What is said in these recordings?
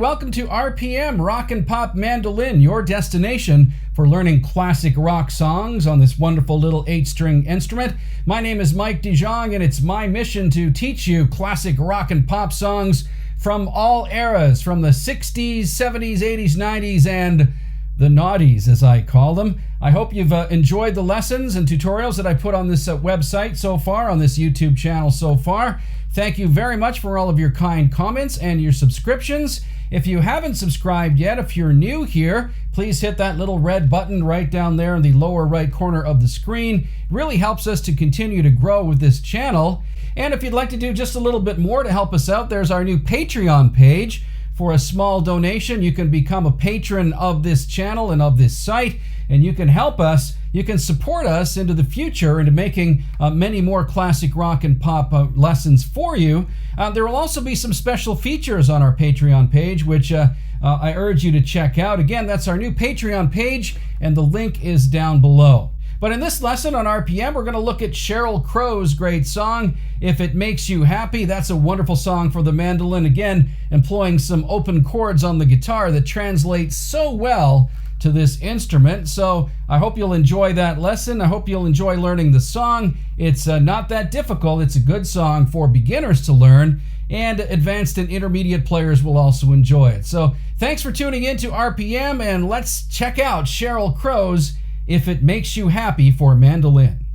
welcome to RPM, Rock and Pop Mandolin, your destination for learning classic rock songs on this wonderful little 8-string instrument. My name is Mike DeJong, and it's my mission to teach you classic rock and pop songs from all eras, from the 60s, 70s, 80s, 90s, and the noughties, as I call them. I hope you've enjoyed the lessons and tutorials that I put on this website so far, on this YouTube channel so far. Thank you very much for all of your kind comments and your subscriptions. If you haven't subscribed yet, if you're new here, please hit that little red button right down there in the lower right corner of the screen. It really helps us to continue to grow with this channel. And if you'd like to do just a little bit more to help us out, there's our new Patreon page. For a small donation, you can become a patron of this channel and of this site, and you can help us, you can support us into the future, into making many more classic rock and pop lessons for you. There will also be some special features on our Patreon page, which I urge you to check out. Again, that's our new Patreon page, and the link is down below. But in this lesson on RPM, we're going to look at Sheryl Crow's great song, If It Makes You Happy. That's a wonderful song for the mandolin, again, employing some open chords on the guitar that translate so well to this instrument. So I hope you'll enjoy that lesson. I hope you'll enjoy learning the song. It's not that difficult. It's a good song for beginners to learn, and advanced and intermediate players will also enjoy it. So thanks for tuning in to RPM, and let's check out Sheryl Crow's If It Makes You Happy for mandolin.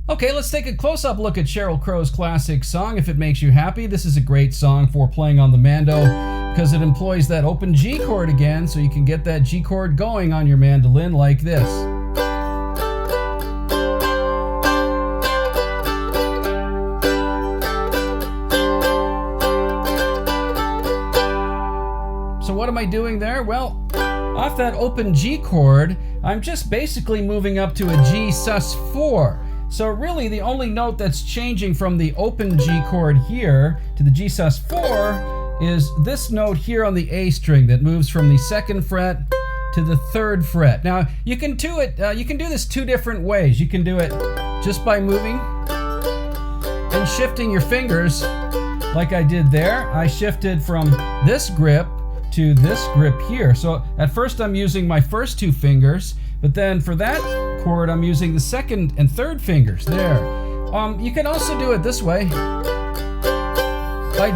Okay, let's take a close-up look at Sheryl Crow's classic song, If It Makes You Happy. This is a great song for playing on the mando because it employs that open G chord again, so you can get that G chord going on your mandolin like this. So what am I doing there? Well, off that open G chord, I'm just basically moving up to a Gsus4. So really the only note that's changing from the open G chord here to the Gsus4 is this note here on the A string that moves from the 2nd fret to the 3rd fret. Now you can do it. You can do this two different ways. You can do it just by moving and shifting your fingers, like I did there. I shifted from this grip to this grip here. So at first I'm using my first two fingers, but then for that chord I'm using the 2nd and 3rd fingers there. You can also do it this way by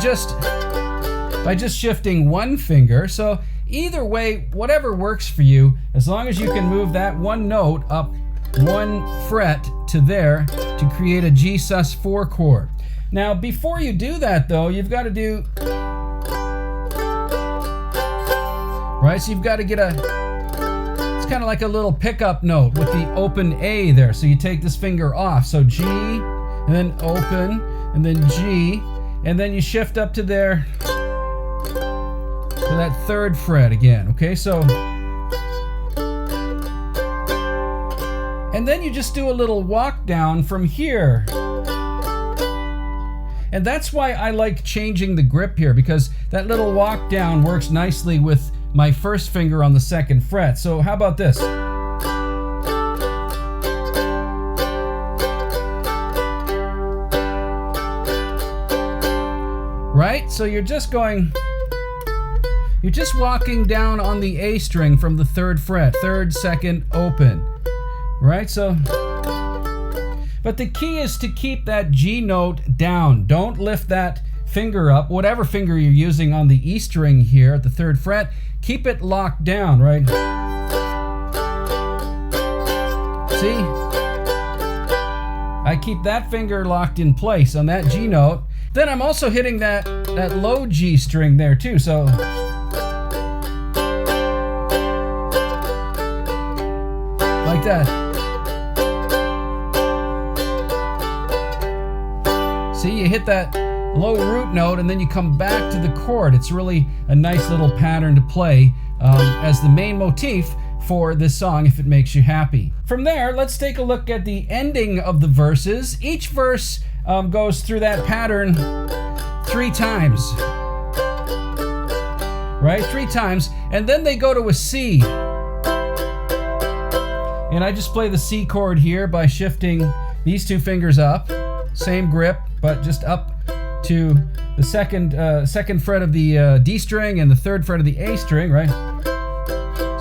just shifting one finger. So either way, whatever works for you, as long as you can move that one note up one fret to there to create a Gsus4 chord. Now before you do that though, you've got to do right, so you've got to get it's kind of like a little pickup note with the open A there. So you take this finger off, so G, and then open, and then G, and then you shift up to there, to that 3rd fret again, okay? So, and then you just do a little walk down from here. And that's why I like changing the grip here, because that little walk down works nicely with my first finger on the 2nd fret. So how about this? Right? So you're just walking down on the A string from the 3rd fret, 3rd, 2nd, open. Right? So, but the key is to keep that G note down. Don't lift that finger up, whatever finger you're using on the E string here at the 3rd fret, keep it locked down, right? See? I keep that finger locked in place on that G note. Then I'm also hitting that low G string there too, so like that. See, you hit that low root note and then you come back to the chord. It's really a nice little pattern to play as the main motif for this song, If It Makes You Happy. From there, let's take a look at the ending of the verses. Each verse goes through that pattern 3 times. Right? 3 times. And then they go to a C. And I just play the C chord here by shifting these 2 fingers up. Same grip, but just up to the second fret of the D string and the third fret of the A string, right?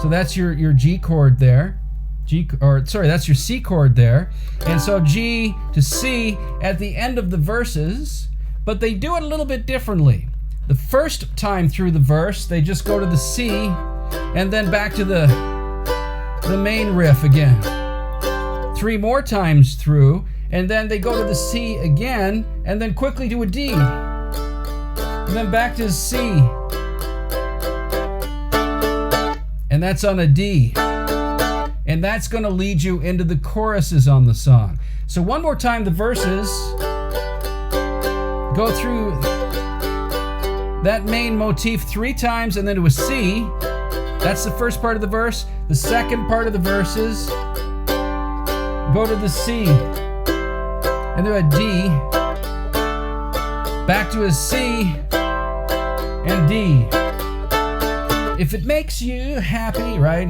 So that's your G chord there. That's your C chord there. And so G to C at the end of the verses, but they do it a little bit differently. The first time through the verse, they just go to the C and then back to the main riff again. 3 more times through, and then they go to the C again, and then quickly to a D. And then back to C. And that's on a D. And that's going to lead you into the choruses on the song. So one more time, the verses go through that main motif 3 times and then to a C. That's the first part of the verse. The second part of the verses go to the C and to a D, back to a C and D. If it makes you happy, right?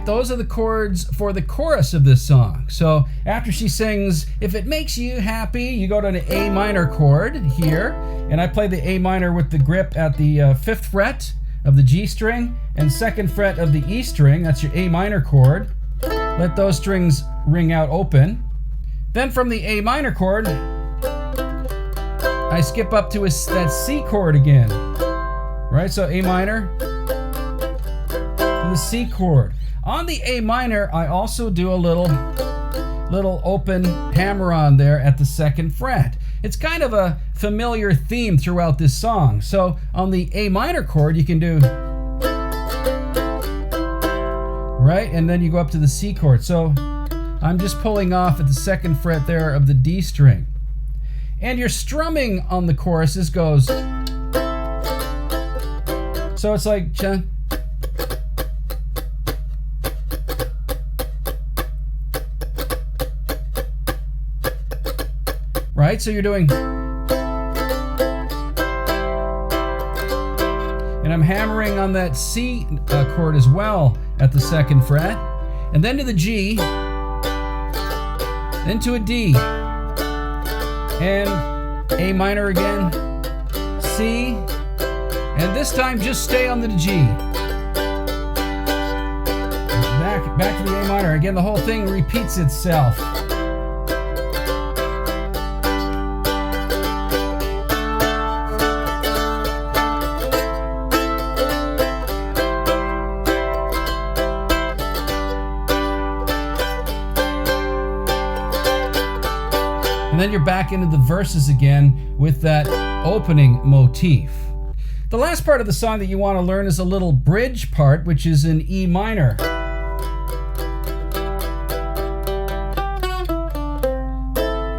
Those are the chords for the chorus of this song. So after she sings, if it makes you happy, you go to an A minor chord here, and I play the A minor with the grip at the 5th fret of the G string and 2nd fret of the E string. That's your A minor chord. Let those strings ring out open. Then from the A minor chord, I skip up to that C chord again. Right, so A minor to the C chord. On the A minor, I also do a little open hammer-on there at the 2nd fret. It's kind of a familiar theme throughout this song. So on the A minor chord, you can do, right? And then you go up to the C chord. So I'm just pulling off at the 2nd fret there of the D string. And your strumming on the choruses goes, so it's like, right? So you're doing, and I'm hammering on that C chord as well at the 2nd fret, and then to the G, then to a D, and A minor again, C, and this time just stay on the G. Back to the A minor. Again, the whole thing repeats itself. And then you're back into the verses again with that opening motif. The last part of the song that you want to learn is a little bridge part, which is in E minor.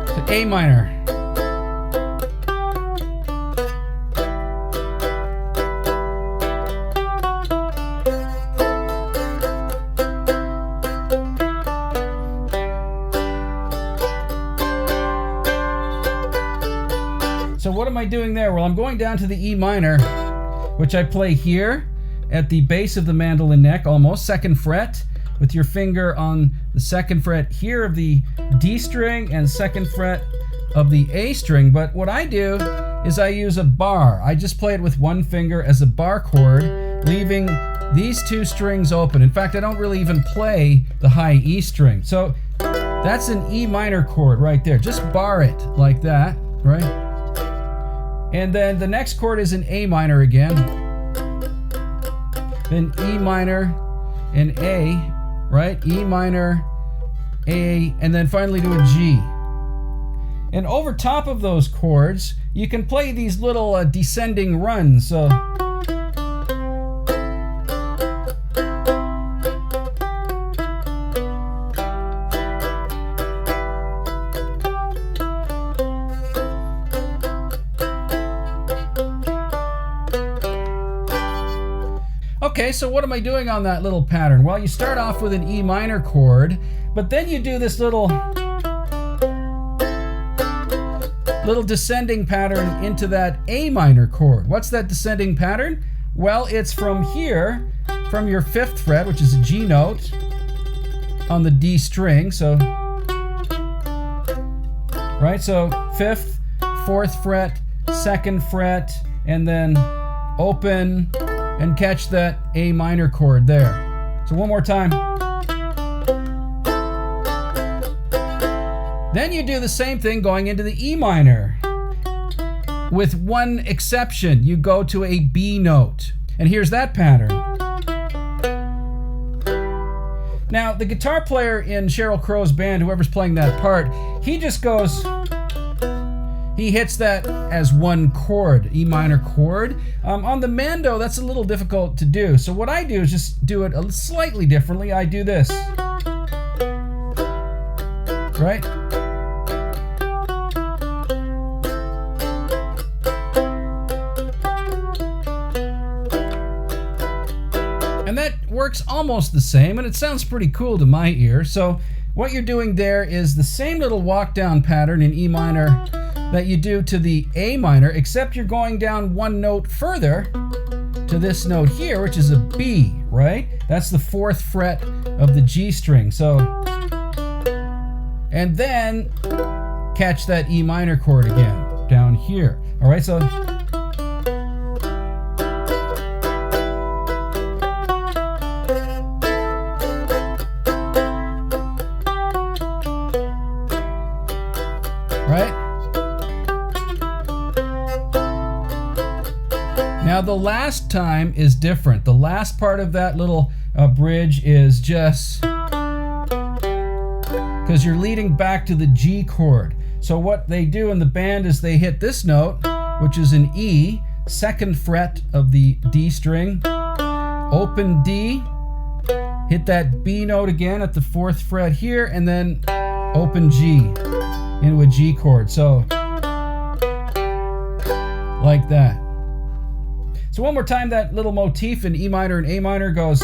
To A minor. So what am I doing there? Well, I'm going down to the E minor, which I play here at the base of the mandolin neck, almost 2nd fret, with your finger on the 2nd fret here of the D string and 2nd fret of the A string. But what I do is I use a bar. I just play it with one finger as a bar chord, leaving these 2 strings open. In fact, I don't really even play the high E string. So that's an E minor chord right there. Just bar it like that, right? And then the next chord is an A minor again, then E minor and A, right? E minor, A, and then finally to a G. And over top of those chords, you can play these little descending runs. So okay, so what am I doing on that little pattern? Well, you start off with an E minor chord, but then you do this little little descending pattern into that A minor chord. What's that descending pattern? Well, it's from here, from your 5th fret, which is a G note, on the D string. So, right, so 5th, 4th fret, 2nd fret, and then open and catch that A minor chord there. So one more time. Then you do the same thing going into the E minor. With one exception, you go to a B note. And here's that pattern. Now, the guitar player in Sheryl Crow's band, whoever's playing that part, he just goes, he hits that as one chord, E minor chord. On the mando, that's a little difficult to do. So what I do is just do it slightly differently. I do this, right? And that works almost the same, and it sounds pretty cool to my ear. So what you're doing there is the same little walk down pattern in E minor that you do to the A minor, except you're going down one note further to this note here, which is a B, right? That's the 4th fret of the G string. So, and then catch that E minor chord again down here. All right, so right? Now the last time is different. The last part of that little bridge is just because you're leading back to the G chord. So what they do in the band is they hit this note, which is an E, 2nd fret of the D string, open D, hit that B note again at the 4th fret here, and then open G into a G chord. So like that. So one more time, that little motif in E minor and A minor goes.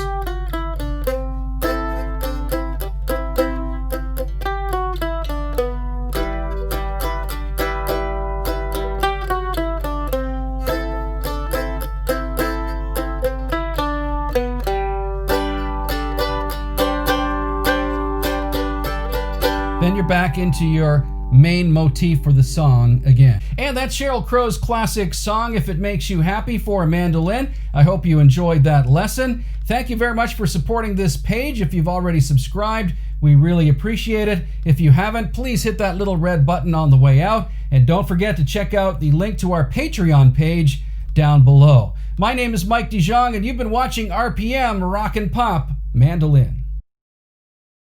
Then you're back into your main motif for the song again. And that's Sheryl Crow's classic song, If It Makes You Happy, for a mandolin. I hope you enjoyed that lesson. Thank you very much for supporting this page. If you've already subscribed, we really appreciate it. If you haven't, please hit that little red button on the way out. And don't forget to check out the link to our Patreon page down below. My name is Mike DeJong, and you've been watching RPM Rock and Pop Mandolin.